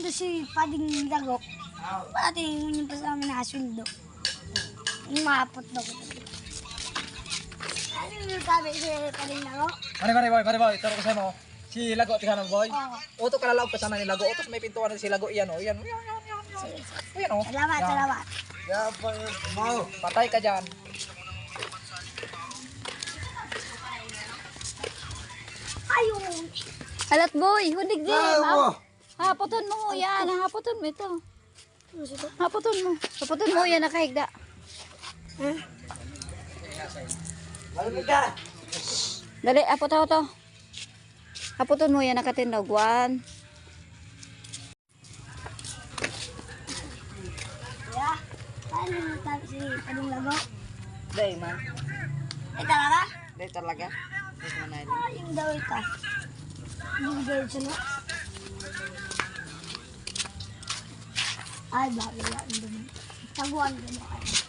sweldo si Pading Lago. Pati yung pa sa amin na sweldo. Umapot daw ko. Ano yung sabi si Pading Lago? Mari boy, turo ko sa'yo mo. Si Lago, tingnan mo boy. Oo. Uto kalalaog pa sana ni Lago. Utos may pintuan na si Lago. Iyan o, iyan. Iyan o. Salamat, Yan. salamat. Patay ka dyan. Ayun. Alat boy, hudig din. Haputon mo yan, haputon mo ito. Haputon mo yan nakahigda. Dali, apot ako to. Haputon mo yan nakatinog. 1. Kaya, paano yung sabi si Pading Lago? Day man. Talaga? Day talaga. Yung daw ito. Yung girl sila. Ay, bakit yan dun? Taguan ko na kayo.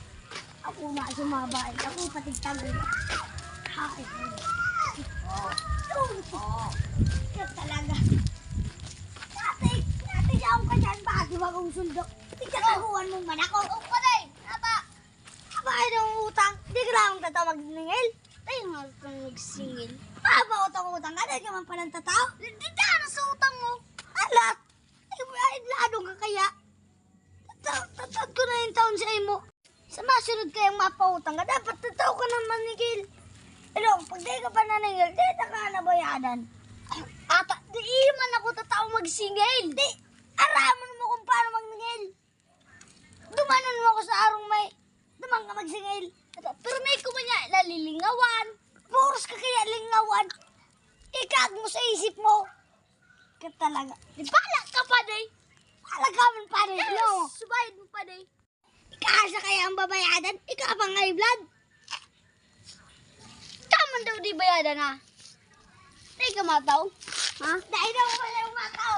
Ako na sumabay. Ako patigtago na. Ay, yan talaga. Natin ako ka dyan. Bakit di ba kong sundo? Tigtataguan mo man ako. O pa rin. Aba, yung utang. Hindi ka lang tatawag ningil. Ay, magsingil. Ba utang ka? Ano ka man palang tataw? Hindi na sa utang mo. Alat. Ay, lado ka kaya. Tatad ko na yung taon sa imo. Sa masunod kayang mapautang ka, dapat tataw ka ng manigil. Pero pag di ka pa naningil, di na ka nabayadan. Ata, di man ako tataw magsingil. Di, araman mo kung paano magningil. Dumanan mo ako sa arong may, dumang ka magsingil. Pero may kumanya, lalilingawan. Puros ka kaya lingawan. Ikag mo sa isip mo. Ka talaga. Di pala ka pa, day. Alagaman pa rin, no? Subayad mo pa rin. Ikaasa kaya ang babayadan? Ikaw pang high blood? Taman daw di bayadan, ha? Di ka mataw? Ha? Dahil daw wala yung mataw.